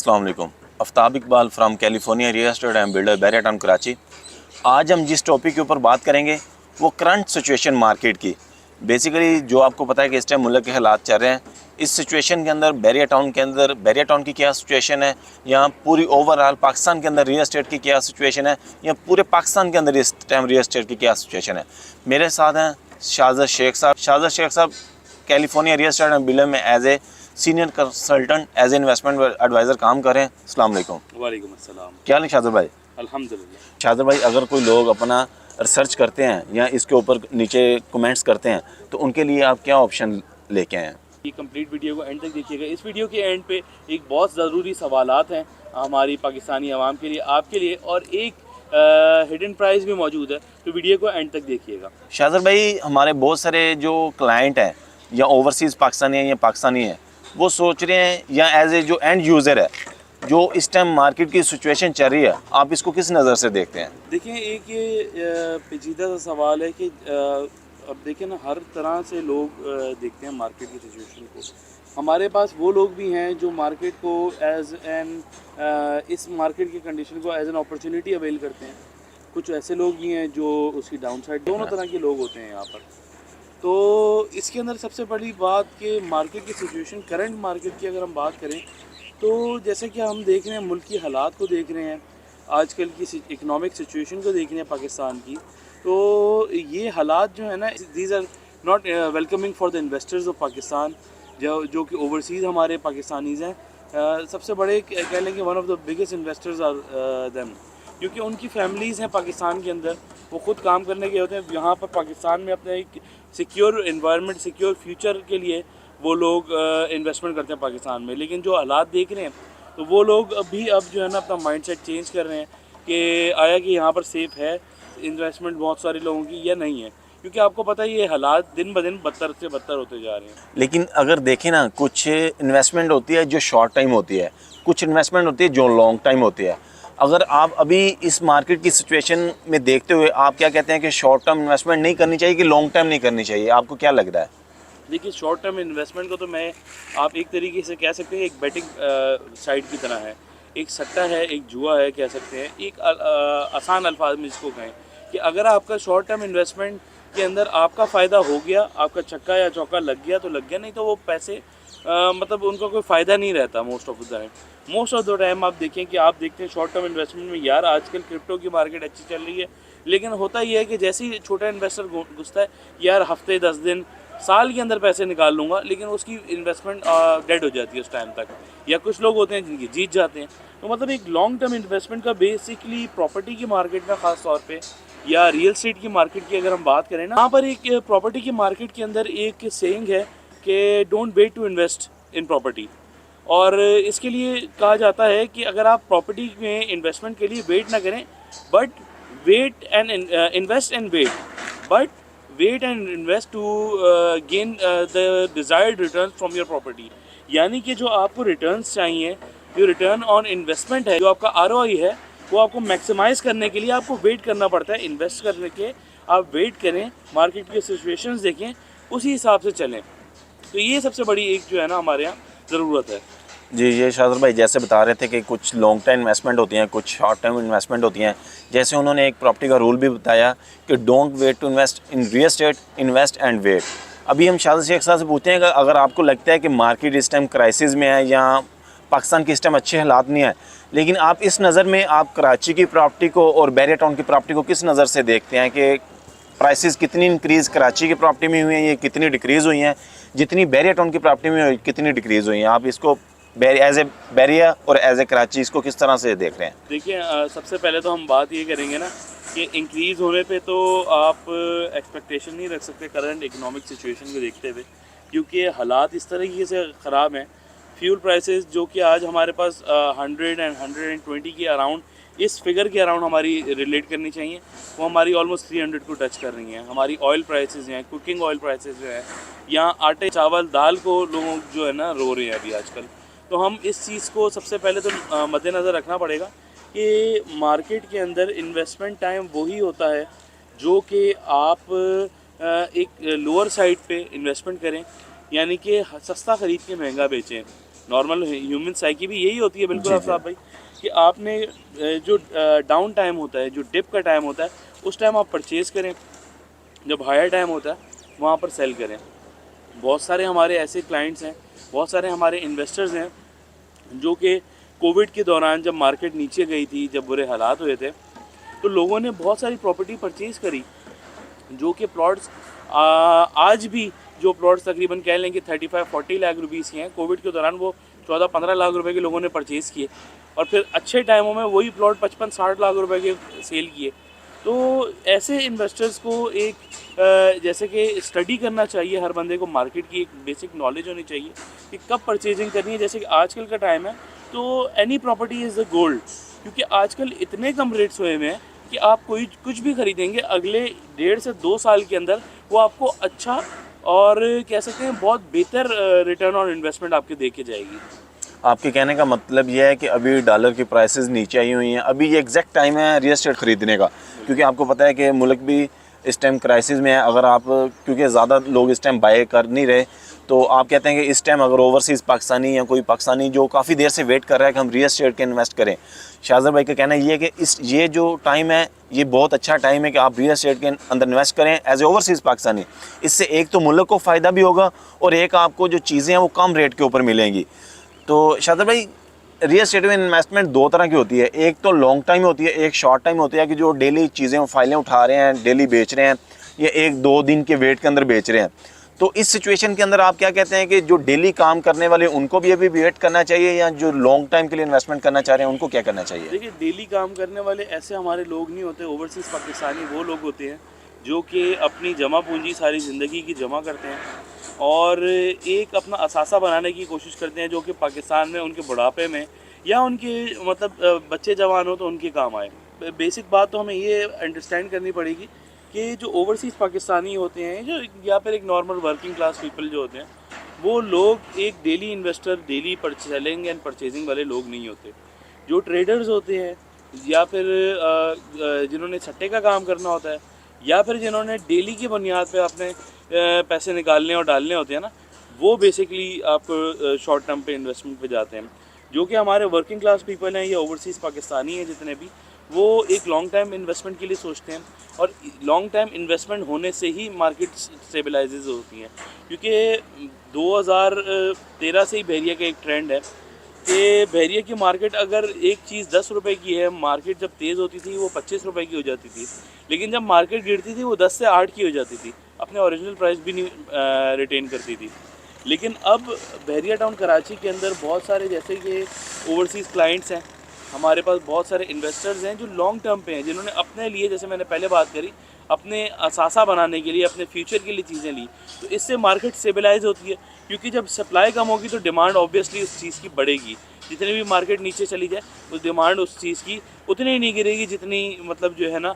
अस्सलाम वालेकुम। Aftab Iqbal from California real estate and builder Bahria Town Karachi. आज हम जिस टॉपिक के ऊपर बात करेंगे वो करंट सिचुएशन मार्केट की। बेसिकली जो आपको पता है कि इस टाइम मुल्क के हालात चल रहे हैं, इस सिचुएशन के अंदर बैरिया टाउन की क्या सिचुएशन है, या पूरी ओवरऑल पाकिस्तान के अंदर रियल एस्टेट की क्या सिचुएशन है, या पूरे पाकिस्तान के अंदर इस टाइम रियल एस्टेट की क्या सिचुएशन है। मेरे साथ हैं शाहज़द शेख साहब California real estate and builder में as a senior consultant as a investment adviser काम करें। अस्सलाम वालेकुम। वालेकुम अस्सलाम। क्या हाल है शाहज़द भाई? अल्हम्दुलिल्लाह। शाहज़द भाई, अगर कोई लोग अपना रिसर्च करते हैं या इसके ऊपर नीचे कमेंट्स करते हैं तो उनके लिए आप क्या ऑप्शन लेके आए हैं? ये कंप्लीट वीडियो को एंड तक देखिएगा। इस वीडियो के एंड पे एक बहुत ज़रूरी सवालात हैं हमारी पाकिस्तानी आवाम के लिए, आपके लिए, और एक हिडन प्राइस भी मौजूद है, तो वीडियो को एंड तक देखिएगा। शाहज़द भाई, हमारे बहुत सारे जो क्लाइंट हैं या ओवरसीज़ पाकिस्तानी हैं या पाकिस्तानी हैं, वो सोच रहे हैं, या एज ए जो एंड यूज़र है, जो इस टाइम मार्केट की सिचुएशन चल रही है, आप इसको किस नज़र से देखते हैं? देखिए, एक ये पेचीदा सा सवाल है कि अब देखिए ना, हर तरह से लोग देखते हैं मार्केट की सिचुएशन को। हमारे पास वो लोग भी हैं जो मार्केट को एज एन इस मार्केट की कंडीशन को एज एन अपॉर्चुनिटी अवेल करते हैं। कुछ ऐसे लोग भी हैं जो उसकी डाउन साइड, दोनों तरह के लोग होते हैं यहाँ पर। तो इसके अंदर सबसे बड़ी बात कि मार्केट की सिचुएशन, करंट मार्केट की अगर हम बात करें तो जैसे कि हम देख रहे हैं, मुल्क की हालात को देख रहे हैं, आजकल की इकनॉमिक सिचुएशन को देख रहे हैं पाकिस्तान की, तो ये हालात जो है ना, these are not welcoming for the investors of Pakistan, जो कि ओवरसीज़ हमारे पाकिस्तानीज़ हैं। सबसे बड़े कह लें कि one of the biggest investors are them, क्योंकि उनकी फैमिलीज़ हैं पाकिस्तान के अंदर, वो ख़ुद काम करने के होते हैं यहाँ पर पाकिस्तान में, अपने एक सिक्योर इन्वायरमेंट, सिक्योर फ्यूचर के लिए वो लोग इन्वेस्टमेंट करते हैं पाकिस्तान में। लेकिन जो हालात देख रहे हैं, तो वो लोग अभी अब जो है ना अपना माइंडसेट चेंज कर रहे हैं कि आया कि यहाँ पर सेफ़ है इन्वेस्टमेंट बहुत सारे लोगों की या नहीं है, क्योंकि आपको पता है ये हालात दिन ब दिन बदतर से बदतर होते जा रहे हैं। लेकिन अगर देखें ना, कुछ इन्वेस्टमेंट होती है जो शॉर्ट टाइम होती है, कुछ इन्वेस्टमेंट होती है जो लॉन्ग टाइम होती है। अगर आप अभी इस मार्केट की सिचुएशन में देखते हुए आप क्या कहते हैं कि शॉर्ट टर्म इन्वेस्टमेंट नहीं करनी चाहिए कि लॉन्ग टर्म नहीं करनी चाहिए? आपको क्या लग रहा है? देखिए, शॉर्ट टर्म इन्वेस्टमेंट को तो मैं, आप एक तरीके से कह सकते हैं एक बेटिंग साइड की तरह है, एक सट्टा है, एक जुआ है, कह सकते हैं। एक आसान अल्फाज में इसको कहें कि अगर आपका शॉर्ट टर्म इन्वेस्टमेंट के अंदर आपका फ़ायदा हो गया, आपका छक्का या चौका लग गया तो लग गया, नहीं तो वो पैसे मतलब उनका कोई फ़ायदा नहीं रहता मोस्ट ऑफ द टाइम। आप देखें कि आप देखते हैं शॉर्ट टर्म इन्वेस्टमेंट में, यार आजकल क्रिप्टो की मार्केट अच्छी चल रही है, लेकिन होता ये है कि जैसे ही छोटा इन्वेस्टर घुसता है, यार हफ्ते 10 दिन साल के अंदर पैसे निकाल लूँगा, लेकिन उसकी इन्वेस्टमेंट डेड हो जाती है उस टाइम तक। या कुछ लोग होते हैं जिनकी जीत जाते हैं। तो मतलब एक लॉन्ग टर्म इन्वेस्टमेंट का बेसिकली प्रॉपर्टी की मार्केट में ख़ास तौर पे, या रियल एस्टेट की मार्केट की अगर हम बात करें ना, यहाँ पर एक प्रॉपर्टी की मार्केट के अंदर एक सेइंग है कि don't wait to invest in property. और इसके लिए कहा जाता है कि अगर आप प्रॉपर्टी में इन्वेस्टमेंट के लिए वेट ना करें, but wait and invest and wait, but wait and invest to gain the desired return from your property. यानी कि जो आपको रिटर्न्स चाहिए, जो रिटर्न ऑन इन्वेस्टमेंट है, जो आपका आरओआई है, वो आपको मैक्सिमाइज़ करने के लिए आपको वेट करना पड़ता है। इन्वेस्ट करने के आप वेट करें, मार्केट की सिचुएशंस देखें, उसी हिसाब से चलें। तो ये सबसे बड़ी एक जो है ना हमारे यहाँ ज़रूरत है। जी, ये शाहज़द भाई जैसे बता रहे थे कि कुछ लॉन्ग टाइम इन्वेस्टमेंट होती हैं, कुछ शॉर्ट टाइम इन्वेस्टमेंट होती हैं। जैसे उन्होंने एक प्रॉपर्टी का रूल भी बताया कि don't wait to invest in real estate, invest and wait. अभी हम शाहज़द शेख साहब से पूछते हैं कि अगर आपको लगता है कि मार्केट इस टाइम क्राइसिस में है या पाकिस्तान की इस टाइम अच्छे हालात नहीं है, लेकिन आप इस नज़र में आप कराची की प्रॉपर्टी को और बैरिया टाउन की प्रॉपर्टी को किस नज़र से देखते हैं कि प्राइसेस कितनी इंक्रीज़ कराची की प्रॉपर्टी में हुई हैं, ये कितनी डिक्रीज़ हुई हैं, जितनी बैरिया टाउन की प्रॉपर्टी में कितनी डिक्रीज़ हुई हैं? आप इसको एज ए बैरिया और एज ए कराची इसको किस तरह से देख रहे हैं? देखिए, सबसे पहले तो हम बात ये करेंगे ना कि इंक्रीज़ होने पे तो आप एक्सपेक्टेशन नहीं रख सकते करंट इकोनॉमिक सिचुएशन को देखते हुए, क्योंकि हालात इस तरीके से ख़राब हैं। फ्यूल प्राइसेस जो कि आज हमारे पास 100 एंड 120 के अराउंड, इस फिगर के अराउंड हमारी रिलेट करनी चाहिए, वो हमारी ऑलमोस्ट 300 को टच कर रही हैं। हमारी ऑयल प्राइसेस हैं, कुकिंग ऑयल प्राइसेस जो है, यहाँ आटे चावल दाल को लोग जो है ना रो रहे हैं अभी आजकल। तो हम इस चीज़ को सबसे पहले तो मद्देनज़र रखना पड़ेगा कि मार्केट के अंदर इन्वेस्टमेंट टाइम वही होता है जो कि आप एक लोअर साइड पे इन्वेस्टमेंट करें, यानी कि सस्ता ख़रीद के महंगा बेचें। नॉर्मल ह्यूमन साइकी भी यही होती है, बिल्कुल आफ्ताब भाई, कि आपने जो डाउन टाइम होता है, जो डिप का टाइम होता है, उस टाइम आप परचेज़ करें, जब हायर टाइम होता है वहाँ पर सेल करें। बहुत सारे हमारे ऐसे क्लाइंट्स हैं, बहुत सारे हमारे इन्वेस्टर्स हैं जो कि कोविड के दौरान जब मार्केट नीचे गई थी, जब बुरे हालात हुए थे, तो लोगों ने बहुत सारी प्रॉपर्टी परचेज़ करी, जो कि प्लॉट्स आज भी जो प्लॉट्स तकरीबन कह लें कि 35-40 लाख रुपीस के हैं, कोविड के दौरान वो 14-15 लाख रुपए के लोगों ने परचेज़ किए, और फिर अच्छे टाइमों में वही प्लॉट 55-60 लाख रुपए के सेल किए। तो ऐसे इन्वेस्टर्स को एक जैसे कि स्टडी करना चाहिए, हर बंदे को मार्केट की एक बेसिक नॉलेज होनी चाहिए कि कब परचेजिंग करनी है। जैसे कि आजकल का टाइम है, तो any property is the gold, क्योंकि आजकल इतने कम रेट्स हुए हुए हैं कि आप कोई कुछ भी खरीदेंगे अगले 1.5 से 2 साल के अंदर वो आपको अच्छा और कह सकते हैं बहुत बेहतर रिटर्न ऑन इन्वेस्टमेंट आपके दे के जाएगी। आपके कहने का मतलब यह है कि अभी डॉलर की प्राइसेस नीचे आई हुई हैं, अभी ये एग्जैक्ट टाइम है रियल एस्टेट ख़रीदने का, क्योंकि आपको पता है कि मुल्क भी इस टाइम क्राइसिस में है। अगर आप, क्योंकि ज़्यादा लोग इस टाइम बाय कर नहीं रहे, तो आप कहते हैं कि इस टाइम अगर ओवरसीज़ पाकिस्तानी या कोई पाकिस्तानी जो काफ़ी देर से वेट कर रहा है कि हम रियल एस्टेट के इन्वेस्ट करें, शाहज़र भाई का कहना ये है कि ये जो टाइम है ये बहुत अच्छा टाइम है कि आप रियल एस्टेट के अंदर इन्वेस्ट करें एज ए ओवरसीज़ पाकिस्तानी। इससे एक तो मुल्क को फ़ायदा भी होगा और एक आपको जो चीज़ें हैं वो कम रेट के ऊपर मिलेंगी। तो शाहज़र भाई, रियल एस्टेट में इन्वेस्टमेंट दो तरह की होती है, एक तो लॉन्ग टाइम होती है, एक शॉर्ट टाइम होती है कि जो डेली चीज़ें फाइलें उठा रहे हैं, डेली बेच रहे हैं, या 1-2 दिन के वेट के अंदर बेच रहे हैं। तो इस सिचुएशन के अंदर आप क्या कहते हैं कि जो डेली काम करने वाले उनको भी अभी वेट करना चाहिए, या जो लॉन्ग टाइम के लिए इन्वेस्टमेंट करना चाह रहे हैं उनको क्या करना चाहिए? देखिए, डेली काम करने वाले ऐसे हमारे लोग नहीं होते, ओवरसीज़ पाकिस्तानी वो लोग होते हैं जो कि अपनी जमा पूंजी सारी ज़िंदगी की जमा करते हैं और एक अपना असासा बनाने की कोशिश करते हैं, जो कि पाकिस्तान में उनके बुढ़ापे में या उनके मतलब बच्चे जवान हो तो उनके काम आए। बेसिक बात तो हमें ये अंडरस्टैंड करनी पड़ेगी कि जो ओवरसीज़ पाकिस्तानी होते हैं, जो या फिर एक नॉर्मल वर्किंग क्लास पीपल जो होते हैं, वो लोग एक daily investor, daily selling and purchasing वाले लोग नहीं होते। जो ट्रेडर्स होते हैं, या फिर जिन्होंने सट्टे का काम करना होता है, या फिर जिन्होंने डेली की बुनियाद पे अपने पैसे निकालने और डालने होते हैं ना, वो बेसिकली आप शॉर्ट टर्म पे इन्वेस्टमेंट पे जाते हैं। जो कि हमारे वर्किंग क्लास पीपल हैं या ओवरसीज़ पाकिस्तानी हैं जितने भी, वो एक लॉन्ग टाइम इन्वेस्टमेंट के लिए सोचते हैं, और लॉन्ग टाइम इन्वेस्टमेंट होने से ही मार्केट स्टेबलाइजेज होती हैं। क्योंकि 2013 से ही बहरिया का एक ट्रेंड है कि बहरिया की मार्केट अगर एक चीज़ 10 रुपए की है, मार्केट जब तेज़ होती थी वो 25 रुपए की हो जाती थी, लेकिन जब मार्केट गिरती थी वो 10 से 8 की हो जाती थी, अपने ओरिजिनल प्राइस भी नहीं रिटेन करती थी। लेकिन अब बहरिया टाउन कराची के अंदर बहुत सारे जैसे कि ओवरसीज़ क्लाइंट्स हैं, हमारे पास बहुत सारे इन्वेस्टर्स हैं जो लॉन्ग टर्म पे हैं, जिन्होंने अपने लिए, जैसे मैंने पहले बात करी, अपने असासा बनाने के लिए, अपने फ्यूचर के लिए चीज़ें ली। तो इससे मार्केट स्टेबलाइज होती है, क्योंकि जब सप्लाई कम होगी तो डिमांड ऑब्वियसली उस चीज़ की बढ़ेगी। जितनी भी मार्केट नीचे चली जाए, उस डिमांड उस चीज़ की उतनी ही नहीं गिरेगी जितनी मतलब जो है ना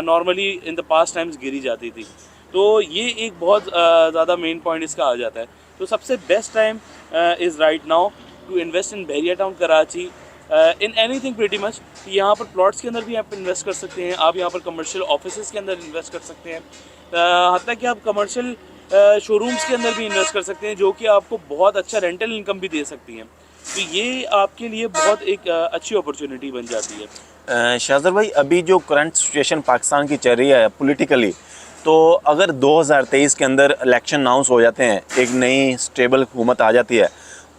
normally in the past times गिरी जाती थी। तो ये एक बहुत ज़्यादा मेन पॉइंट इसका आ जाता है। तो सबसे best time is right now to invest in Bahria Town Karachi, in anything pretty much. यहाँ पर प्लॉट्स के अंदर भी आप इन्वेस्ट कर सकते हैं, आप यहाँ पर कमर्शियल ऑफिसेज़ के अंदर इन्वेस्ट कर सकते हैं, हत्ता कि आप कमर्शियल शोरूम्स के अंदर भी इन्वेस्ट कर सकते हैं, जो कि आपको बहुत अच्छा रेंटल इनकम भी दे सकती हैं। तो ये आपके लिए बहुत एक अच्छी अपॉर्चुनिटी बन जाती है। शाहज़र भाई, अभी जो करंट सिचुएशन पाकिस्तान की चल रही है पॉलिटिकली, तो अगर 2023 के अंदर इलेक्शन अनाउंस हो जाते हैं, एक नई स्टेबल हुकूमत आ जाती है,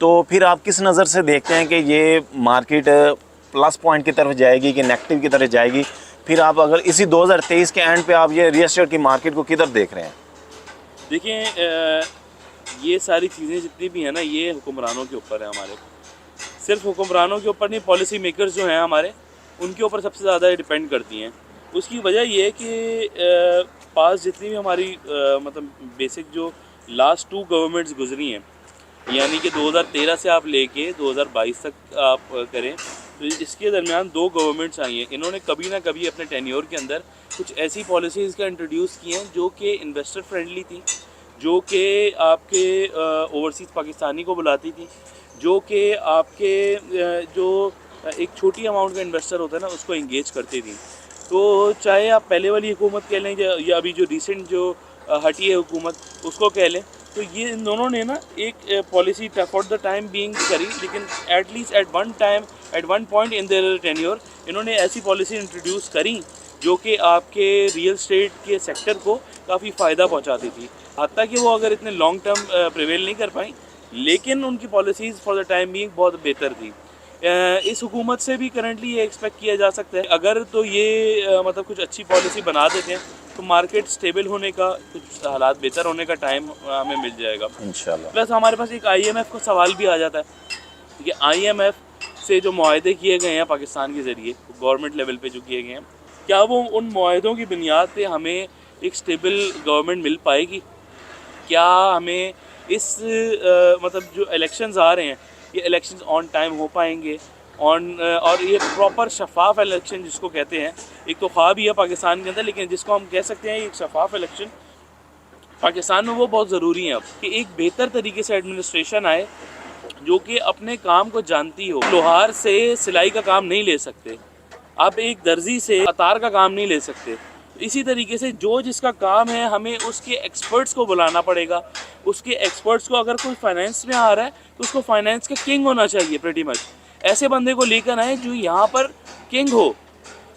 तो फिर आप किस नज़र से देखते हैं कि ये मार्केट प्लस पॉइंट की तरफ जाएगी कि नेगेटिव की तरफ जाएगी? फिर आप अगर इसी 2023 के एंड पे आप ये रियल एस्टेट की मार्केट को किधर देख रहे हैं? देखिए, ये सारी चीज़ें जितनी भी हैं ना, ये हुक्मरानों के ऊपर है हमारे, सिर्फ हुक्मरानों के ऊपर नहीं, पॉलिसी मेकर्स जो हैं हमारे, उनके ऊपर सबसे ज़्यादा डिपेंड करती हैं। उसकी वजह ये है कि पास जितनी भी हमारी मतलब बेसिक जो लास्ट 2 गवर्नमेंट्स गुजरी हैं, यानी कि 2013 से आप लेके 2022 तक आप करें, तो इसके दरमियान 2 गवर्नमेंट्स आई हैं। इन्होंने कभी ना कभी अपने टेन्योर के अंदर कुछ ऐसी पॉलिसीज़ का इंट्रोड्यूस किए हैं जो कि इन्वेस्टर फ्रेंडली थी, जो कि आपके ओवरसीज़ पाकिस्तानी को बुलाती थी, जो कि आपके जो एक छोटी अमाउंट का इन्वेस्टर होता है ना, उसको इंगेज करती थी। तो चाहे आप पहले वाली हुकूमत कह लें या अभी जो रिसेंट जो हटी है हुकूमत, उसको कह लें, तो ये इन दोनों ने ना एक policy for the time being करी, लेकिन at least at one point in their tenure इन्होंने ऐसी पॉलिसी इंट्रोड्यूस करी जो कि आपके रियल स्टेट के सेक्टर को काफ़ी फ़ायदा पहुंचाती थी। हत्ता कि वो अगर इतने लॉन्ग टर्म प्रिवेल नहीं कर पाई, लेकिन उनकी policies for the time being बहुत बेहतर थी। इस हुकूमत से भी करंटली ये एक्सपेक्ट किया जा सकता है, अगर तो ये मतलब कुछ अच्छी पॉलिसी बना देते हैं तो मार्केट स्टेबल होने का, कुछ हालात बेहतर होने का टाइम हमें मिल जाएगा इंशाल्लाह। प्लस हमारे पास एक IMF का सवाल भी आ जाता है कि IMF से जो मुआहदे किए गए हैं पाकिस्तान के ज़रिए गवर्नमेंट लेवल पे जो किए गए हैं, क्या वो उन मुआहदों की बुनियाद पे हमें एक स्टेबल गवर्नमेंट मिल पाएगी? क्या हमें इस मतलब जो इलेक्शंस आ रहे हैं ये इलेक्शंस ऑन टाइम हो पाएंगे, और ये प्रॉपर शफाफ इलेक्शन जिसको कहते हैं, एक तो ख्वाब ही है पाकिस्तान के अंदर, लेकिन जिसको हम कह सकते हैं एक शफाफ इलेक्शन पाकिस्तान में वो बहुत ज़रूरी है अब, कि एक बेहतर तरीके से एडमिनिस्ट्रेशन आए जो कि अपने काम को जानती हो। लोहार से सिलाई का काम नहीं ले सकते, आप एक दर्जी से अतार का काम नहीं ले सकते। इसी तरीके से जो जिसका काम है हमें उसके एक्सपर्ट्स को बुलाना पड़ेगा। उसके एक्सपर्ट्स को, अगर कोई फाइनेंस में आ रहा है तो उसको फाइनेंस का किंग होना चाहिए प्रेटी मच। ऐसे बंदे को लेकर आए जो यहाँ पर किंग हो,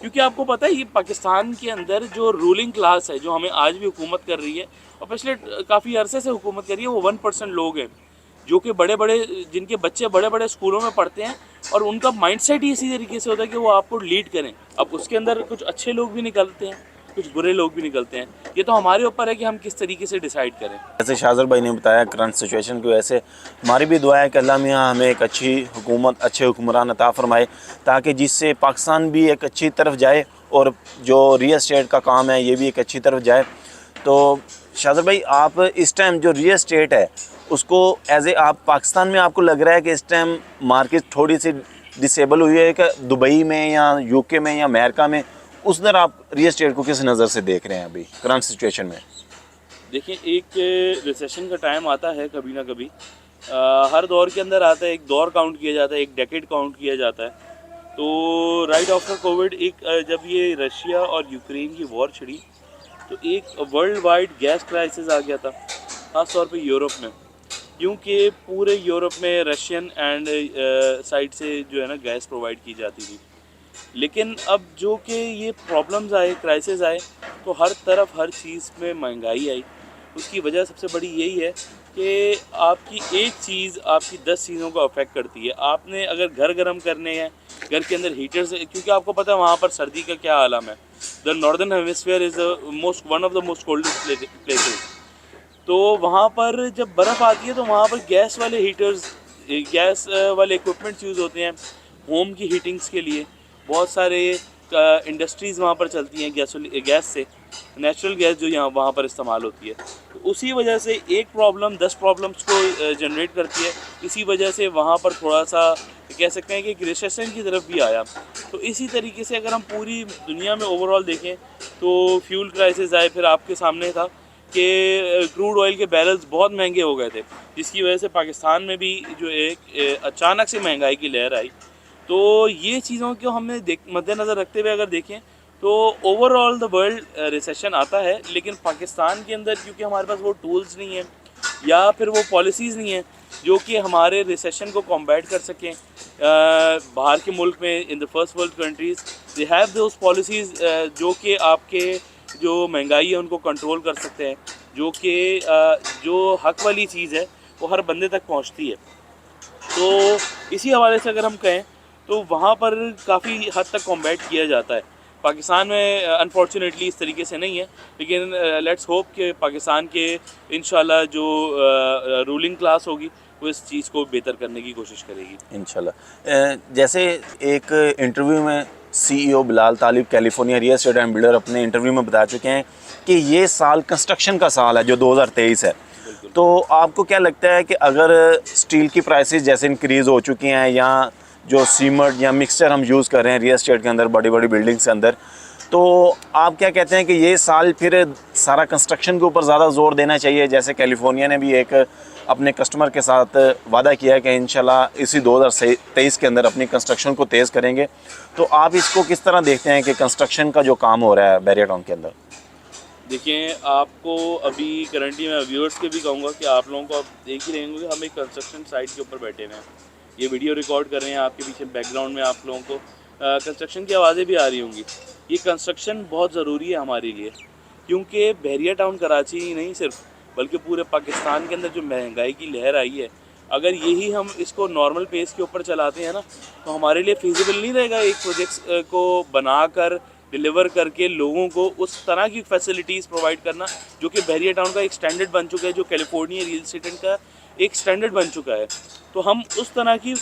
क्योंकि आपको पता है ये पाकिस्तान के अंदर जो रूलिंग क्लास है जो हमें आज भी हुकूमत कर रही है और पिछले काफ़ी अरसे से हुकूमत कर रही है, वो 1% लोग हैं जो कि बड़े बड़े, जिनके बच्चे बड़े बड़े स्कूलों में पढ़ते हैं और उनका माइंडसेट ही इसी तरीके से होता है कि वो आपको लीड करें। अब उसके अंदर कुछ अच्छे लोग भी निकलते हैं, कुछ बुरे लोग भी निकलते हैं, ये तो हमारे ऊपर है कि हम किस तरीके से डिसाइड करें। जैसे शाहज़र भाई ने बताया करंट सिचुएशन की वजह से हमारी भी दुआ है कि अल्लाह मियाँ हमें एक अच्छी हुकूमत, अच्छे हुक्मरान अता फरमाए, ताकि जिससे पाकिस्तान भी एक अच्छी तरफ जाए और जो रियल एस्टेट का काम है ये भी एक अच्छी तरफ जाए। तो शाहज़र भाई, आप इस टाइम जो रियल एस्टेट है उसको आप पाकिस्तान में आपको लग रहा है कि इस टाइम मार्केट थोड़ी सी डिसेबल हुई है कि दुबई में या UK में या अमेरिका में, उस दर आप रियल एस्टेट को किस नज़र से देख रहे हैं अभी करंट सिचुएशन में? देखिए, एक रिसेशन का टाइम आता है कभी ना कभी, हर दौर के अंदर आता है। एक दौर काउंट किया जाता है, एक डेकेड काउंट किया जाता है। तो राइट आफ्टर कोविड जब ये रशिया और यूक्रेन की वॉर छिड़ी तो एक वर्ल्ड वाइड गैस क्राइसिस आ गया था, ख़ास तौर पे यूरोप में, क्योंकि पूरे यूरोप में रशियन एंड साइड से जो है ना गैस प्रोवाइड की जाती थी। लेकिन अब जो कि ये प्रॉब्लम्स आए, क्राइसिस आए, तो हर तरफ हर चीज़ में महंगाई आई। उसकी वजह सबसे बड़ी यही है कि आपकी एक चीज़ आपकी 10 चीज़ों को अफेक्ट करती है। आपने अगर घर गर्म करने हैं, घर के अंदर हीटर्स, क्योंकि आपको पता है वहाँ पर सर्दी का क्या आलम है। The northern hemisphere is one of the most coldest places. तो वहाँ पर जब बर्फ़ आती है तो वहाँ पर गैस वाले हीटर्स, गैस वाले इक्विपमेंट्स यूज़ होते हैं होम की हीटिंग्स के लिए। बहुत सारे इंडस्ट्रीज़ वहाँ पर चलती हैं गैस से, नेचुरल गैस जो यहाँ वहाँ पर इस्तेमाल होती है। तो उसी वजह से एक प्रॉब्लम 10 प्रॉब्लम्स को जनरेट करती है। इसी वजह से वहाँ पर थोड़ा सा कह सकते हैं कि एक रिसेशन की तरफ भी आया। तो इसी तरीके से अगर हम पूरी दुनिया में ओवरऑल देखें तो फ्यूल क्राइसिस आए, फिर आपके सामने था कि क्रूड ऑयल के बैरल्स बहुत महंगे हो गए थे, जिसकी वजह से पाकिस्तान में भी जो एक अचानक से महंगाई की लहर आई। तो ये चीज़ों को हमने मद्देनज़र रखते हुए अगर देखें तो ओवरऑल द वर्ल्ड रिसेशन आता है, लेकिन पाकिस्तान के अंदर क्योंकि हमारे पास वो टूल्स नहीं हैं या फिर वो पॉलिसीज़ नहीं हैं जो कि हमारे रिसेशन को कॉम्बैट कर सकें। बाहर के मुल्क में, in the first world countries, they have those policies जो कि आपके जो महंगाई है उनको कंट्रोल कर सकते हैं, जो कि जो हक वाली चीज़ है वो हर बंदे तक पहुंचती है। तो इसी हवाले से अगर हम कहें तो वहाँ पर काफ़ी हद तक कॉम्बैट किया जाता है। पाकिस्तान में अनफॉर्चुनेटली इस तरीके से नहीं है, लेकिन लेट्स होप कि पाकिस्तान के इंशाल्लाह जो रूलिंग क्लास होगी वो इस चीज़ को बेहतर करने की कोशिश करेगी इंशाल्लाह। जैसे एक इंटरव्यू में CEO Bilal Talib California real estate and builder अपने इंटरव्यू में बता चुके हैं कि ये साल कंस्ट्रक्शन का साल है जो 2023 है। तो आपको क्या लगता है कि अगर स्टील की प्राइसेस जैसे इंक्रीज़ हो चुकी हैं या जो सीमेंट या मिक्सचर हम यूज़ कर रहे हैं रियल एस्टेट के अंदर बड़ी बड़ी बिल्डिंग्स के अंदर, तो आप क्या कहते हैं कि ये साल फिर सारा कंस्ट्रक्शन के ऊपर ज़्यादा जोर देना चाहिए? जैसे कैलिफोर्निया ने भी एक अपने कस्टमर के साथ वादा किया है कि इंशाल्लाह इसी 2023 के अंदर अपनी कंस्ट्रक्शन को तेज़ करेंगे। तो आप इसको किस तरह देखते हैं कि कंस्ट्रक्शन का जो काम हो रहा है बैरियर टाउन के अंदर? देखिए, आपको अभी करंटली मैं व्यूअर्स के भी कहूँगा कि आप लोगों को आप देख ही रहेंगे कि हम एक कंस्ट्रक्शन साइट के ऊपर बैठे हुए हैं। ये वीडियो रिकॉर्ड कर रहे हैं, आपके पीछे बैकग्राउंड में आप लोगों को कंस्ट्रक्शन की आवाज़ें भी आ रही होंगी। ये कंस्ट्रक्शन बहुत ज़रूरी है हमारे लिए, क्योंकि बहरिया टाउन कराची ही नहीं सिर्फ, बल्कि पूरे पाकिस्तान के अंदर जो महंगाई की लहर आई है, अगर यही हम इसको नॉर्मल पेस के ऊपर चलाते हैं ना, तो हमारे लिए फिजिबल नहीं रहेगा एक प्रोजेक्ट्स को बनाकर डिलीवर करके लोगों को उस तरह की फैसिलिटीज़ प्रोवाइड करना जो कि बहरिया टाउन का एक स्टैंडर्ड बन चुका है, जो कैलिफोर्निया रियल एस्टेट का एक स्टैंडर्ड बन चुका है। तो हम उस तरह की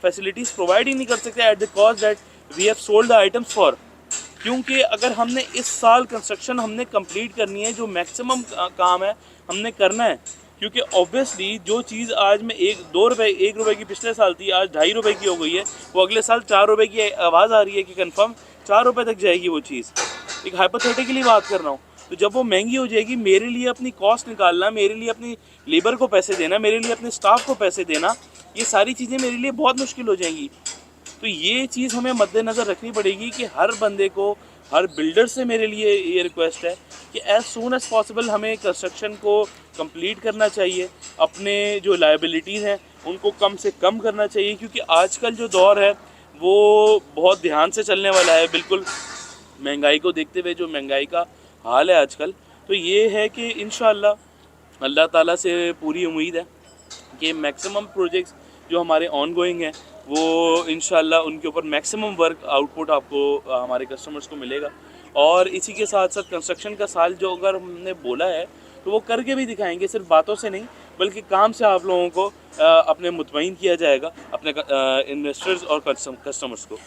फैसिलिटीज़ प्रोवाइड ही नहीं कर सकते at the cost that we have sold the items for. क्योंकि अगर हमने इस साल कंस्ट्रक्शन हमने कंप्लीट करनी है, जो मैक्सिमम काम है हमने करना है, क्योंकि ऑब्वियसली जो चीज़ आज में एक रुपए की पिछले साल थी, आज 2.5 रुपए की हो गई है, वो अगले साल 4 रुपए की आवाज़ आ रही है कि कंफर्म 4 रुपए तक जाएगी वो चीज़। एक हाइपोथेटिकली बात कर रहा हूँ। तो जब वो महंगी हो जाएगी, मेरे लिए अपनी कॉस्ट निकालना, मेरे लिए अपनी लेबर को पैसे देना, मेरे लिए अपने स्टाफ को पैसे देना, ये सारी चीज़ें मेरे लिए बहुत मुश्किल हो जाएंगी। तो ये चीज़ हमें मद्देनज़र रखनी पड़ेगी कि हर बंदे को, हर बिल्डर से मेरे लिए ये रिक्वेस्ट है कि एज़ सून एज़ पॉसिबल हमें कंस्ट्रक्शन को कंप्लीट करना चाहिए। अपने जो लायबिलिटीज़ हैं उनको कम से कम करना चाहिए, क्योंकि आजकल जो दौर है वो बहुत ध्यान से चलने वाला है। बिल्कुल महंगाई को देखते हुए जो महंगाई का हाल है आजकल, तो ये है कि इंशाअल्लाह अल्लाह ताला से पूरी उम्मीद है कि मैक्सिमम प्रोजेक्ट्स जो हमारे ऑन गोइंग हैं वो इंशाअल्लाह उनके ऊपर मैक्सिमम वर्क आउटपुट आपको हमारे कस्टमर्स को मिलेगा। और इसी के साथ साथ कंस्ट्रक्शन का साल जो अगर हमने बोला है तो वो करके भी दिखाएंगे, सिर्फ बातों से नहीं बल्कि काम से आप लोगों को अपने मुतमईन किया जाएगा, अपने इन्वेस्टर्स और कस्टमर्स को।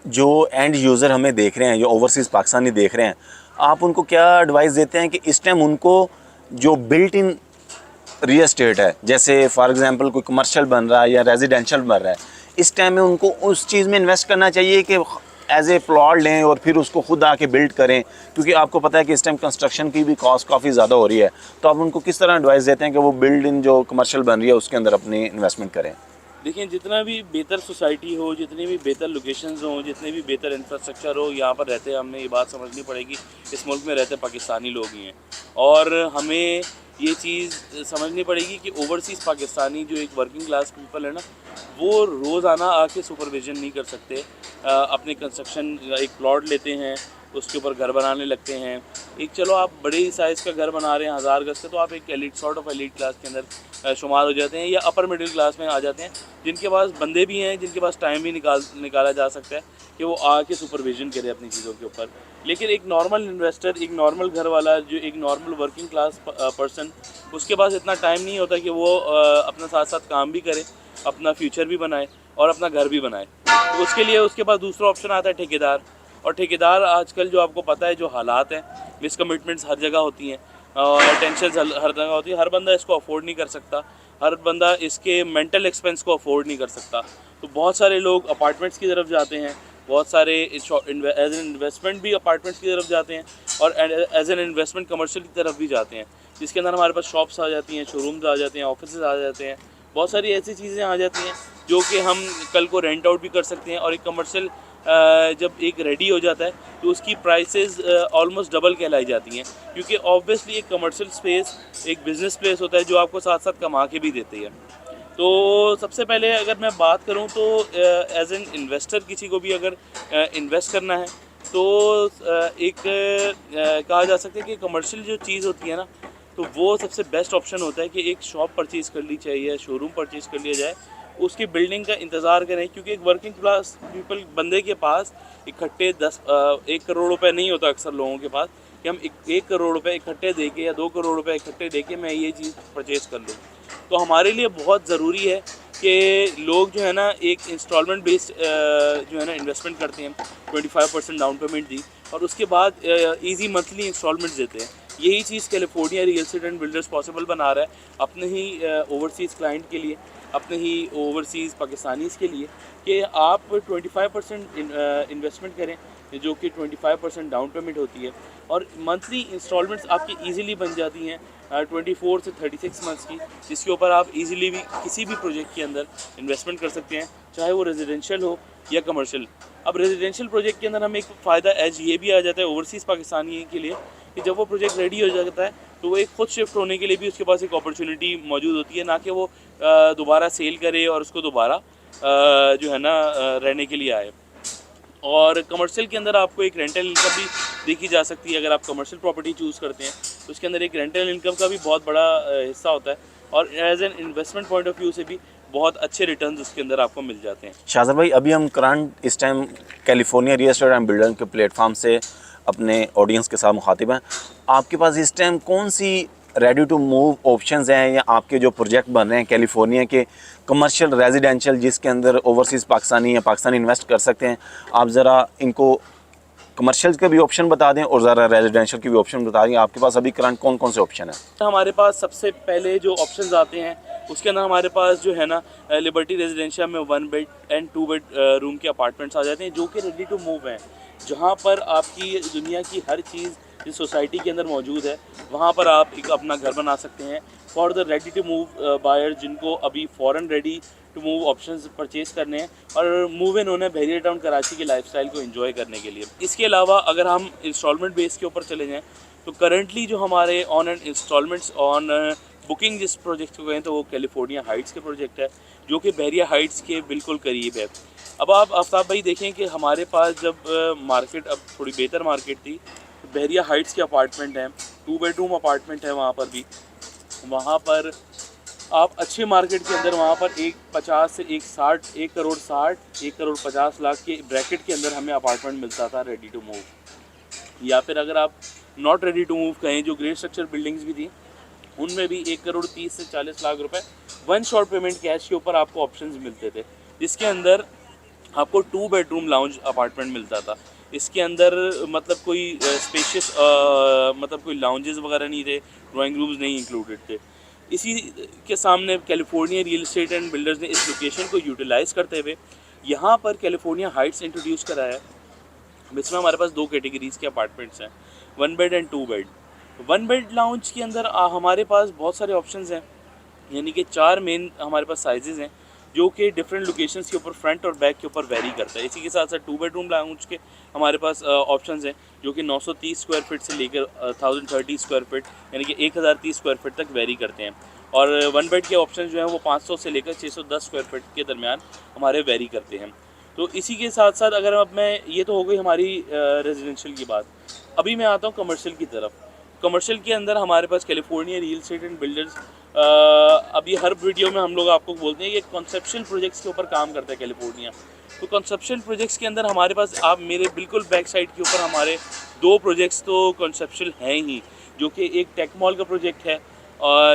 जो एंड यूज़र हमें देख रहे हैं, जो ओवरसीज़ पाकिस्तानी देख रहे हैं, आप उनको क्या एडवाइस देते हैं कि इस टाइम उनको जो बिल्ट इन रियल एस्टेट है, जैसे फॉर एग्जांपल कोई कमर्शियल बन रहा है या रेजिडेंशियल बन रहा है, इस टाइम में उनको उस चीज़ में इन्वेस्ट करना चाहिए कि एज ए प्लॉट लें और फिर उसको खुद आके बिल्ड करें? क्योंकि आपको पता है कि इस टाइम कंस्ट्रक्शन की भी कॉस्ट काफ़ी ज़्यादा हो रही है, तो आप उनको किस तरह एडवाइस देते हैं कि वो बिल्ड इन जो कमर्शियल बन रही है उसके अंदर अपनी इन्वेस्टमेंट करें? देखिए, जितना भी बेहतर सोसाइटी हो, जितनी भी बेहतर लोकेशंस हों, जितने भी बेहतर इंफ्रास्ट्रक्चर हो, यहाँ पर रहते हमें ये बात समझनी पड़ेगी, इस मुल्क में रहते पाकिस्तानी लोग ही हैं। और हमें ये चीज़ समझनी पड़ेगी कि ओवरसीज़ पाकिस्तानी जो एक वर्किंग क्लास पीपल है ना, वो रोज़ाना आके सुपरविज़न नहीं कर सकते। अपने कंस्ट्रक्शन एक प्लॉट लेते हैं, उसके ऊपर घर बनाने लगते हैं। एक चलो आप बड़े साइज़ का घर बना रहे हैं 1000 गज का, तो आप एक elite sort of elite class के अंदर शुमार हो जाते हैं, या अपर मिडिल क्लास में आ जाते हैं, जिनके पास बंदे भी हैं, जिनके पास टाइम भी निकाला जा सकता है कि वो आके सुपरविज़न करे अपनी चीज़ों के ऊपर। लेकिन एक नॉर्मल इन्वेस्टर, एक नॉर्मल घर वाला, जो एक नॉर्मल वर्किंग क्लास पर्सन, उसके पास इतना टाइम नहीं होता कि वो अपना साथ साथ काम भी करे, अपना फ्यूचर भी बनाए और अपना घर भी बनाए। तो उसके लिए उसके पास दूसरा ऑप्शन आता है ठेकेदार। और ठेकेदार आजकल जो आपको पता है जो हालात हैं, मिसकमिटमेंट्स हर जगह होती हैं और टेंशन हर जगह होती है। हर बंदा इसको अफोर्ड नहीं कर सकता, हर बंदा इसके मेंटल एक्सपेंस को अफोर्ड नहीं कर सकता। तो बहुत सारे लोग अपार्टमेंट्स की तरफ जाते हैं, बहुत सारे एज एन इन्वेस्टमेंट भी अपार्टमेंट्स की तरफ जाते हैं और एज एन इन्वेस्टमेंट कमर्शियल की तरफ भी जाते हैं, जिसके अंदर हमारे पास शॉप्स आ जाती हैं, शोरूम्स आ जाते हैं, ऑफिस आ जाते हैं, बहुत सारी ऐसी चीज़ें आ जाती हैं जो कि हम कल को रेंट आउट भी कर सकते हैं। और एक कमर्शियल जब एक रेडी हो जाता है तो उसकी प्राइसेस ऑलमोस्ट डबल कहलाई जाती हैं, क्योंकि ऑब्वियसली एक कमर्शियल स्पेस एक बिज़नेस प्लेस होता है जो आपको साथ साथ कमा के भी देती है। तो सबसे पहले अगर मैं बात करूं तो एज एन इन्वेस्टर किसी को भी अगर इन्वेस्ट करना है तो कहा जा सकता है कि कमर्शियल जो चीज़ होती है ना, तो वो सबसे बेस्ट ऑप्शन होता है कि एक शॉप परचेज़ कर ली चाहिए, शोरूम परचेज़ कर लिया जाए, उसकी बिल्डिंग का इंतज़ार करें। क्योंकि एक वर्किंग क्लास पीपल बंदे के पास इकट्ठे 1 करोड़ रुपए नहीं होता अक्सर लोगों के पास कि हम 1 करोड़ रुपए इकट्ठे दे के या 2 करोड़ रुपए इकट्ठे दे के मैं ये चीज़ परचेज़ कर लूँ। तो हमारे लिए बहुत ज़रूरी है कि लोग जो है ना एक इंस्टॉलमेंट बेस्ड जो है ना इन्वेस्टमेंट करते हैं, 25% डाउन पेमेंट दी और उसके बाद ईजी मंथली इंस्टॉलमेंट्स देते हैं। यही चीज़ California real estate and builders possible बना रहा है अपने ही ओवरसीज़ क्लाइंट के लिए, अपने ही ओवरसीज़ पाकिस्तानीज़ के लिए, कि आप 25% इन्वेस्टमेंट करें जो कि 25% डाउन पेमेंट होती है और मंथली इंस्टॉलमेंट्स आपकी इजीली बन जाती हैं 24 से 36 मंथ्स की, जिसके ऊपर आप इजीली भी किसी भी प्रोजेक्ट के अंदर इन्वेस्टमेंट कर सकते हैं, चाहे वो रेजिडेंशियल हो या कमर्शियल। अब रेजिडेंशियल प्रोजेक्ट के अंदर हमें एक फ़ायदा एज ये भी आ जाता है ओवरसीज़ पाकिस्तानी के लिए कि जब वो प्रोजेक्ट रेडी हो जाता है तो वो एक खुद शिफ्ट होने के लिए भी उसके पास एक अपॉर्चुनिटी मौजूद होती है, ना कि वो दोबारा सेल करे और उसको दोबारा जो है ना रहने के लिए आए। और कमर्शियल के अंदर आपको एक रेंटल इनकम भी देखी जा सकती है। अगर आप कमर्शियल प्रॉपर्टी चूज़ करते हैं तो उसके अंदर एक रेंटल इनकम का भी बहुत बड़ा हिस्सा होता है, और as an investment point of view से भी बहुत अच्छे रिटर्न्स उसके अंदर आपको मिल जाते हैं। शाहज़र भाई, अभी हम करंट इस time California real estate and builder के प्लेटफॉर्म से अपने ऑडियंस के साथ मुखातिब हैं। आपके पास इस टाइम कौन सी रेडी टू मूव ऑप्शंस हैं, या आपके जो प्रोजेक्ट बन रहे हैं कैलिफोर्निया के कमर्शियल रेजिडेंशियल, जिसके अंदर ओवरसीज़ पाकिस्तानी या पाकिस्तानी इन्वेस्ट कर सकते हैं, आप ज़रा इनको कमर्शियल के भी ऑप्शन बता दें और ज़रा रेजिडेंशियल के भी ऑप्शन बता दें। आपके पास अभी करंट कौन कौन से ऑप्शन हैं? हमारे पास सबसे पहले जो ऑप्शंस आते हैं उसके अंदर हमारे पास जो है ना लिबर्टी रेजिडेंशियल में 1 बेड एंड 2 बेड रूम के अपार्टमेंट्स आ जाते हैं, जो कि रेडी टू मूव हैं, जहाँ पर आपकी दुनिया की हर चीज़ जिस सोसाइटी के अंदर मौजूद है वहाँ पर आप एक अपना घर बना सकते हैं। For the ready to move buyer जिनको अभी फ़ॉरन ready to move options purchase करने हैं और मूव इन होना है बहरिया टाउन कराची के लाइफस्टाइल को एंजॉय करने के लिए। इसके अलावा अगर हम इंस्टॉलमेंट बेस के ऊपर चले जाएँ तो करंटली जो हमारे on and installments on booking जिस प्रोजेक्ट को गए तो वो कैलिफोर्निया हाइट्स के प्रोजेक्ट है, जो कि बहरिया हाइट्स के बिल्कुल करीब है। अब आप आफ्ताब भाई देखें कि हमारे पास जब मार्केट अब थोड़ी बेहतर मार्केट थी, तो बहरिया हाइट्स के अपार्टमेंट हैं, 2 बेडरूम अपार्टमेंट है वहाँ पर भी। वहाँ पर आप अच्छे मार्केट के अंदर वहाँ पर 150 से 160, 1 करोड़ 60, 1 करोड़ 50 लाख के ब्रैकेट के अंदर हमें अपार्टमेंट मिलता था रेडी टू मूव। या फिर अगर आप नॉट रेडी टू मूव कहें, जो ग्रे स्ट्रक्चर बिल्डिंग्स भी थी उनमें भी 1 करोड़ 30 से 40 लाख रुपए वन शॉट पेमेंट कैश के ऊपर आपको ऑप्शंस मिलते थे, जिसके अंदर आपको 2 बेडरूम लाउंज अपार्टमेंट मिलता था। इसके अंदर मतलब कोई स्पेशियस मतलब कोई लाउंजेस वगैरह नहीं थे, ड्राइंग रूम्स नहीं इंक्लूडेड थे। इसी के सामने California real estate and builders ने इस लोकेशन को यूटिलाइज़ करते हुए यहाँ पर कैलिफोर्निया हाइट्स इंट्रोड्यूस कराया। इसमें हमारे पास 2 कैटेगरीज़ के अपार्टमेंट्स हैं, 1 bed and 2 bed. 1 bed lounge के अंदर हमारे पास बहुत सारे ऑप्शंस हैं, यानी कि 4 मेन हमारे पास साइजेज़ हैं, जो कि डिफरेंट लोकेशंस के ऊपर फ्रंट और बैक के ऊपर वेरी करता है। इसी के साथ साथ 2 बेडरूम लाउंज के हमारे पास ऑप्शंस हैं, जो कि 930 स्क्वायर फीट से लेकर 1030 स्क्वायर फीट यानी कि 1030 स्क्वायर फीट तक वेरी करते हैं। और 1 बेड के ऑप्शन जो हैं वो 500 से लेकर 610 स्क्वायर फीट के दरमियान हमारे वेरी करते हैं। तो इसी के साथ साथ अगर अब मैं, ये तो हो गई हमारी रेजिडेंशियल की बात, अभी मैं आता हूँ कमर्शियल की तरफ। कमर्शियल के अंदर हमारे पास California real estate and builders अभी हर वीडियो में हम लोग आपको बोलते हैं कि कॉन्सेप्शुअल प्रोजेक्ट्स के ऊपर काम करता है कैलिफोर्निया। तो कॉन्सेप्शुअल प्रोजेक्ट्स के अंदर हमारे पास, आप मेरे बिल्कुल बैक साइड के ऊपर हमारे 2 प्रोजेक्ट्स तो कॉन्सेप्शुअल हैं ही, जो कि एक टेक मॉल का प्रोजेक्ट है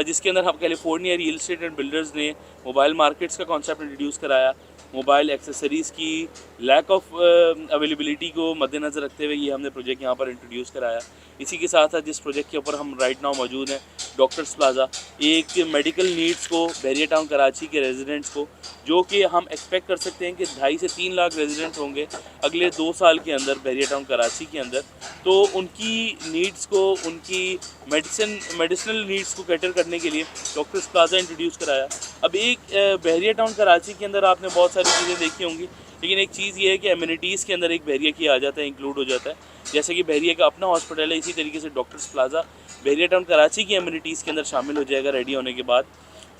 जिसके अंदर हम California real estate and builders ने मोबाइल मार्केट्स का कॉन्सेप्ट इंट्रोड्यूस कराया। मोबाइल एक्सेसरीज़ की लैक ऑफ अवेलेबिलिटी को मद्देनज़र रखते हुए ये हमने प्रोजेक्ट यहाँ पर इंट्रोड्यूस कराया। इसी के साथ साथ जिस प्रोजेक्ट के ऊपर हम राइट नाउ मौजूद हैं, डॉक्टर्स प्लाजा, एक मेडिकल नीड्स को बहरिया टाउन कराची के रेजिडेंट्स को, जो कि हम एक्सपेक्ट कर सकते हैं कि 2.5 से 3 लाख रेजिडेंट होंगे अगले 2 साल के अंदर बहरिया टाउन कराची के अंदर। तो उनकी नीड्स को, उनकी मेडिसिनल नीड्स को कैटर करने के लिए डॉक्टर्स प्लाजा इंट्रोड्यूस कराया। अब एक बहरिया टाउन कराची के अंदर आपने बहुत सारी चीज़ें देखी होंगी, लेकिन एक चीज़ ये है कि एमिनिटीज़ के अंदर एक बहरिया की आ जाता है, इंक्लूड हो जाता है। जैसे कि बहरिया का अपना हॉस्पिटल है, इसी तरीके से डॉक्टर्स प्लाजा बहरिया टाउन कराची की एमिनिटीज़ के अंदर शामिल हो जाएगा रेडी होने के बाद।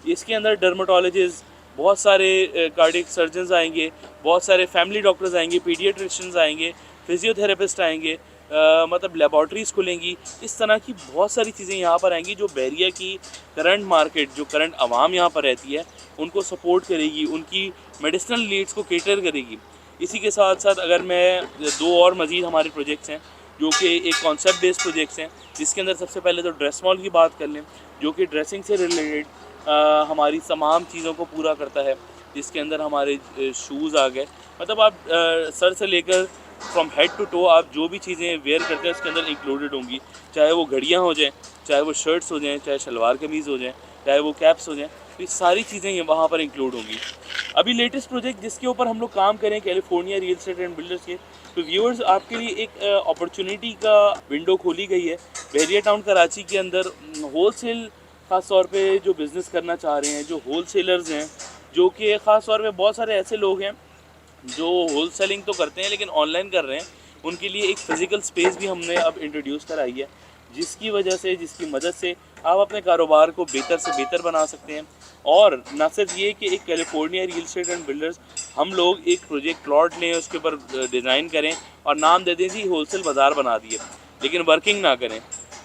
इसके अंदर डर्माटोलॉजिस्ट, बहुत सारे कार्डियक सर्जन्स आएंगे, बहुत सारे फैमिली डॉक्टर्स आएंगे, पीडियाट्रिशियंस आएंगे, फिजियोथेरेपिस्ट आएंगे, मतलब लेबॉर्ट्रीज़ खुलेंगी। इस तरह की बहुत सारी चीज़ें यहाँ पर आएंगी जो बहरिया की करंट मार्केट, जो करंट आवाम यहाँ पर रहती है, उनको सपोर्ट करेगी, उनकी मेडिसिनल नीड्स को केटर करेगी। इसी के साथ साथ अगर मैं 2 और मज़ीद हमारे प्रोजेक्ट्स हैं जो कि एक कॉन्सेप्ट बेस्ड प्रोजेक्ट्स हैं, जिसके अंदर सबसे पहले तो ड्रेस मॉल की बात कर लें, जो कि ड्रेसिंग से रिलेटेड हमारी तमाम चीज़ों को पूरा करता है। जिसके अंदर हमारे शूज़ आ गए, मतलब आप सर से लेकर फ्रॉम हेड टू टो आप जो भी चीज़ें वेयर करते हैं उसके अंदर इंक्लूडेड होंगी, चाहे वो घड़ियाँ हो जाएँ, चाहे वो शर्ट्स हो जाएँ, चाहे शलवार कमीज़ हो जाएँ, चाहे वो कैप्स हो जाएँ, तो ये सारी चीज़ें वहाँ पर इंक्लूड होंगी। अभी लेटेस्ट प्रोजेक्ट जिसके ऊपर हम लोग काम करें California real estate and builders के, तो व्यूअर्स आपके लिए एक अपॉर्चुनिटी का विंडो खोली गई है बहरिया टाउन कराची के अंदर। होलसेल ख़ास तौर पे जो बिज़नेस करना चाह रहे हैं, जो होलसेलर्स हैं, जो कि ख़ास तौर पे बहुत सारे ऐसे लोग हैं जो होलसेलिंग तो करते हैं लेकिन ऑनलाइन कर रहे हैं, उनके लिए एक फ़िज़िकल स्पेस भी हमने अब इंट्रोड्यूस कराई है, जिसकी वजह से, जिसकी मदद से आप अपने कारोबार को बेहतर से बेहतर बना सकते हैं। और ना सिर्फ ये कि एक California real estate and builders हम लोग एक प्रोजेक्ट प्लॉट लें, उसके ऊपर डिज़ाइन करें और नाम दे दें जी होलसेल बाज़ार बना दिए, लेकिन वर्किंग ना करें,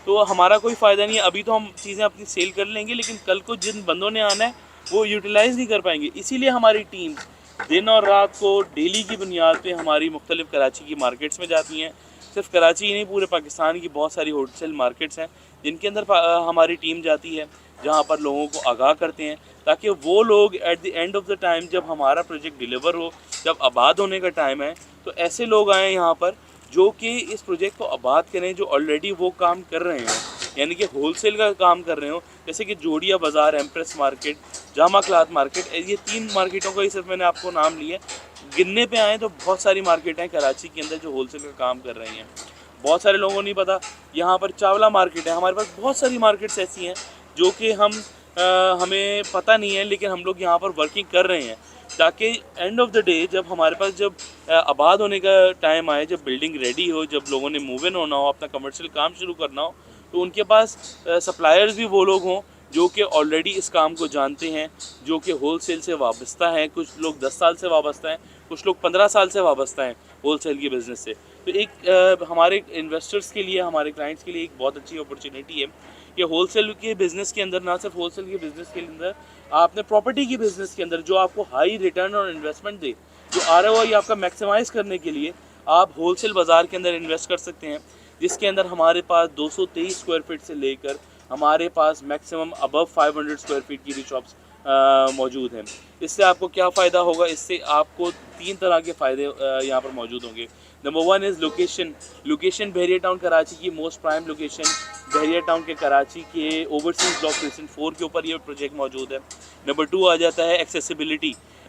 तो हमारा कोई फ़ायदा नहीं है। अभी तो हम चीज़ें अपनी सेल कर लेंगे, लेकिन कल को जिन बंदों ने आना है वो यूटिलाइज़ नहीं कर पाएंगे। इसीलिए हमारी टीम दिन और रात को डेली की बुनियाद पे हमारी मुख्तलिफ़ कराची की मार्केट्स में जाती हैं। सिर्फ कराची ही नहीं, पूरे पाकिस्तान की बहुत सारी होलसेल मार्केट्स हैं जिनके अंदर हमारी टीम जाती है, जहाँ पर लोगों को आगाह करते हैं, ताकि वो लोग at the end of the time जब हमारा प्रोजेक्ट डिलीवर हो, जब आबाद होने का टाइम है, तो ऐसे लोग आएँ यहाँ पर जो कि इस प्रोजेक्ट को आबाद करें, जो ऑलरेडी वो काम कर रहे हैं, यानी कि होलसेल का काम कर रहे हो। जैसे कि जोड़िया बाज़ार, empress market, Jama cloth market, ये 3 मार्केटों का ही सिर्फ मैंने आपको नाम लिया। गिनने पे आए तो बहुत सारी मार्केट हैं कराची के अंदर जो होलसेल का काम कर रही हैं। बहुत सारे लोगों को नहीं पता, यहाँ पर चावला मार्केट है। हमारे पास बहुत सारी मार्केट्स ऐसी हैं जो कि हमें पता नहीं है, लेकिन हम लोग यहाँ पर वर्किंग कर रहे हैं, ताकि एंड ऑफ द डे जब हमारे पास जब आबाद होने का टाइम आए, जब बिल्डिंग रेडी हो, जब लोगों ने मूव इन होना हो, अपना कमर्शियल काम शुरू करना हो, तो उनके पास सप्लायर्स भी वो लोग हों जो कि ऑलरेडी इस काम को जानते हैं, जो कि होलसेल से वाबस्ता हैं। कुछ लोग 10 साल से वाबस्ता हैं, कुछ लोग 15 साल से वाबस्ता हैं होलसेल के बिज़नेस से। तो एक हमारे इन्वेस्टर्स के लिए, हमारे क्लाइंट्स के लिए एक बहुत अच्छी अपॉर्चुनिटी है कि होलसेल के बिज़नेस के अंदर, ना सिर्फ होलसेल के बिज़नेस के अंदर, आपने प्रॉपर्टी के बिज़नेस के अंदर जो आपको हाई रिटर्न और इन्वेस्टमेंट दे, जो ROI आपका मैक्सिमाइज़ करने के लिए आप होलसेल बाज़ार के अंदर इन्वेस्ट कर सकते हैं, जिसके अंदर हमारे पास 223 स्क्वायर फीट से लेकर हमारे पास मैक्सिमम अबव 500 स्क्वायर फीट की भी शॉप्स मौजूद हैं। इससे आपको क्या फ़ायदा होगा? इससे आपको 3 तरह के फ़ायदे यहाँ पर मौजूद होंगे। Number 1 is location Bahria Town Karachi की मोस्ट प्राइम लोकेशन, बहरिया टाउन के कराची के ओवरसीज़ ब्लॉक प्रेसिडेंट 4 के ऊपर ये प्रोजेक्ट मौजूद है। नंबर 2 आ जाता है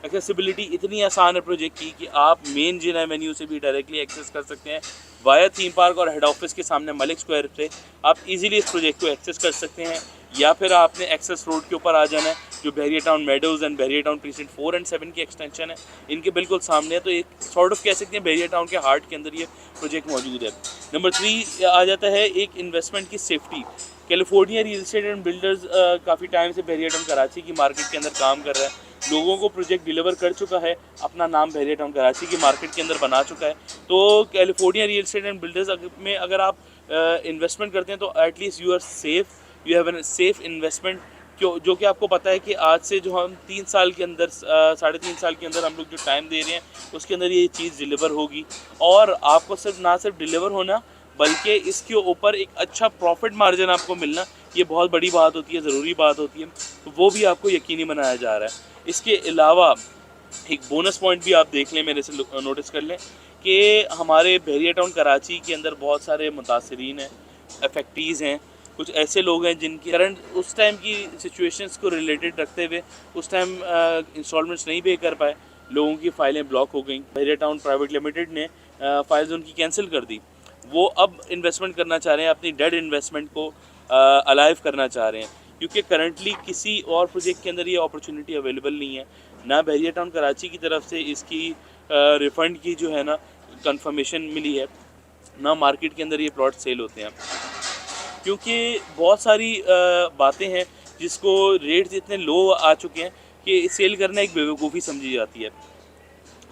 एक्सेसिबिलिटी इतनी आसान है प्रोजेक्ट की कि आप मेन जिन एवेन्यू से भी डायरेक्टली एक्सेस कर सकते हैं। वाया थीम पार्क और हेड ऑफिस के सामने मलिक स्क्वायर से आप इजीली इस प्रोजेक्ट को एक्सेस कर सकते हैं, या फिर आपने एक्सेस रोड के ऊपर आ जाना है, जो Bahria Town Meadows and Bahria Town Precinct 4 and 7 की एक्सटेंशन है, इनके बिल्कुल सामने है। तो एक सॉर्ट ऑफ कह सकते हैं बहरिया टाउन के हार्ट के अंदर ये प्रोजेक्ट मौजूद है। नंबर 3 आ जाता है एक इन्वेस्टमेंट की safety. California real estate and builders काफ़ी टाइम से बहरिया टाउन कराची की मार्केट के अंदर काम कर रहा है, लोगों को प्रोजेक्ट डिलीवर कर चुका है, अपना नाम बहरिया टाउन कराची की मार्केट के अंदर बना चुका है। तो California real estate and builders में अगर आप इन्वेस्टमेंट करते हैं तो at least you are safe, you have an safe investment, जो कि आपको पता है कि आज से जो हम 3 साल के अंदर, 3.5 साल के अंदर हम लोग जो टाइम दे रहे हैं उसके अंदर ये चीज़ डिलीवर होगी। और आपको ना सिर्फ डिलीवर होना, बल्कि इसके ऊपर एक अच्छा प्रॉफिट मार्जिन आपको मिलना, ये बहुत बड़ी बात होती है, ज़रूरी बात होती है। तो वो भी आपको यकीनी बनाया जा रहा है। इसके अलावा एक बोनस पॉइंट भी आप देख लें, मेरे से नोटिस कर लें कि हमारे बहरिया टाउन कराची के अंदर बहुत सारे मुतासरीन हैं, अफेक्टीज़ हैं, कुछ ऐसे लोग हैं जिनकी करंट उस टाइम की सिचुएशंस को रिलेटेड रखते हुए उस टाइम इंस्टॉलमेंट्स नहीं पे कर पाए, लोगों की फ़ाइलें ब्लॉक हो गई। बहरिया टाउन प्राइवेट लिमिटेड ने फ़ाइल्स उनकी कैंसिल कर दी। वो अब इन्वेस्टमेंट करना चाह रहे हैं, अपनी डेड इन्वेस्टमेंट को अलाइव करना चाह रहे हैं, क्योंकि करंटली किसी और प्रोजेक्ट के अंदर ये अपॉर्चुनिटी अवेलेबल नहीं है। ना बहरिया टाउन कराची की तरफ से इसकी रिफ़ंड की जो है ना कंफर्मेशन मिली है, ना मार्केट के अंदर ये प्लॉट सेल होते हैं, क्योंकि बहुत सारी बातें हैं जिसको रेट्स इतने लो आ चुके हैं कि सेल करना एक बेवकूफ़ी समझी जाती है।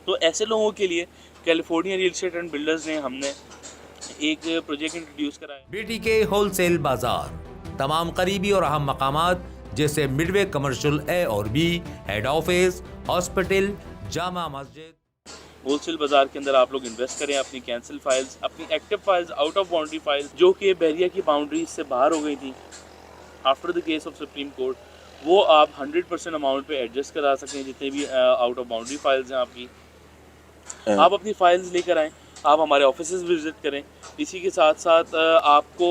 तो ऐसे लोगों के लिए California real estate and builders ने हमने एक प्रोजेक्ट इंट्रोड्यूस कराया। BTK होलसेल बाजार तमाम करीबी और अहम मकामात जैसे मिडवे कमर्शियल A और B, head office, hospital, Jama Masjid. Wholesale बाजार के अंदर आप लोग इन्वेस्ट करें, अपनी कैंसिल फाइल्स, अपनी active files, out of boundary files जो कि बहरिया की बाउंड्रीज से बाहर हो गई थी after the case of supreme court, वो आप 100% अमाउंट पे एडजस्ट करा सकते हैं। जितने भी आउट ऑफ बाउंड्री फाइल्स हैं आपकी, आप अपनी फाइल्स लेकर आएँ, आप हमारे ऑफिसेज विजिट करें। इसी के साथ साथ आपको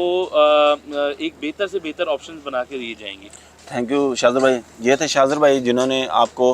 एक बेहतर से बेहतर ऑप्शंस बना के दिए जाएंगे। थैंक यू शाज़र भाई। ये थे शाज़र भाई जिन्होंने आपको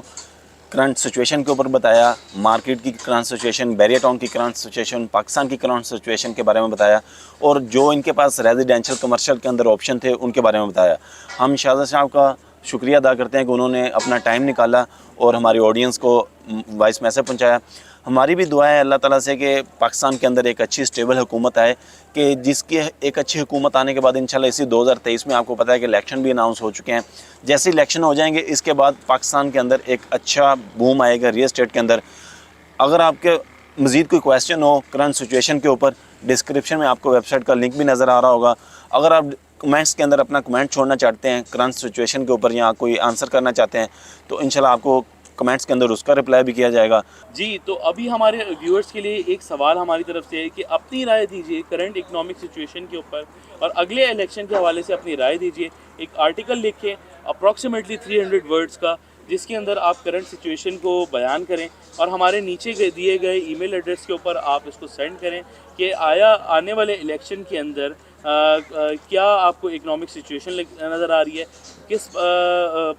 करंट सिचुएशन के ऊपर बताया, मार्केट की करंट सिचुएशन, बहरिया टाउन की करंट सिचुएशन, पाकिस्तान की करंट सिचुएशन के बारे में बताया, और जो इनके पास रेजिडेंशियल कमर्शियल के अंदर ऑप्शन थे उनके बारे में बताया। हम शाज़र साहब का शुक्रिया अदा करते हैं कि उन्होंने अपना टाइम निकाला और हमारी ऑडियंस को वॉइस मैसेज पहुंचाया। हमारी भी दुआ है अल्लाह ताला से कि पाकिस्तान के अंदर एक अच्छी स्टेबल हुकूमत आए, कि जिसकी एक अच्छी हुकूमत आने के बाद इंशाल्लाह इसी 2023 में आपको पता है कि इलेक्शन भी अनाउंस हो चुके हैं। जैसे इलेक्शन हो जाएंगे इसके बाद पाकिस्तान के अंदर एक अच्छा बूम आएगा रियल एस्टेट के अंदर। अगर आपके मज़ीद कोई क्वेश्चन हो करंट सिचुएशन के ऊपर, डिस्क्रिप्शन में आपको वेबसाइट का लिंक भी नज़र आ रहा होगा। अगर आप कमेंट्स के अंदर अपना कमेंट छोड़ना चाहते हैं करंट सिचुएशन के ऊपर या कोई आंसर करना चाहते हैं तो इंशाल्लाह आपको कमेंट्स के अंदर उसका रिप्लाई भी किया जाएगा। जी, तो अभी हमारे व्यूअर्स के लिए एक सवाल हमारी तरफ से है कि अपनी राय दीजिए करंट इकोनॉमिक सिचुएशन के ऊपर और अगले इलेक्शन के हवाले से अपनी राय दीजिए। एक आर्टिकल लिखें अप्रॉक्सीमेटली 300 वर्ड्स का, जिसके अंदर आप करंट सिचुएशन को बयान करें और हमारे नीचे दिए गए ईमेल एड्रेस के ऊपर आप इसको सेंड करें कि आया आने वाले इलेक्शन के अंदर क्या आपको इकोनॉमिक सिचुएशन नज़र आ रही है, किस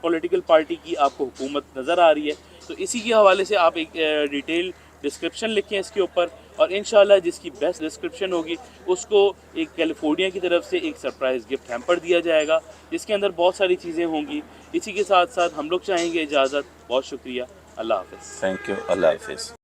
पॉलिटिकल पार्टी की आपको हुकूमत नज़र आ रही है। तो इसी के हवाले से आप एक डिटेल डिस्क्रिप्शन लिखें इसके ऊपर और इंशाल्लाह जिसकी बेस्ट डिस्क्रिप्शन होगी उसको एक कैलिफोर्निया की तरफ से एक सरप्राइज़ गिफ्ट हैम्पर दिया जाएगा, जिसके अंदर बहुत सारी चीज़ें होंगी। इसी के साथ साथ हम लोग चाहेंगे इजाज़त। बहुत शुक्रिया, अल्लाह हाफ़िज़। थैंक यू, अल्लाह हाफिज़।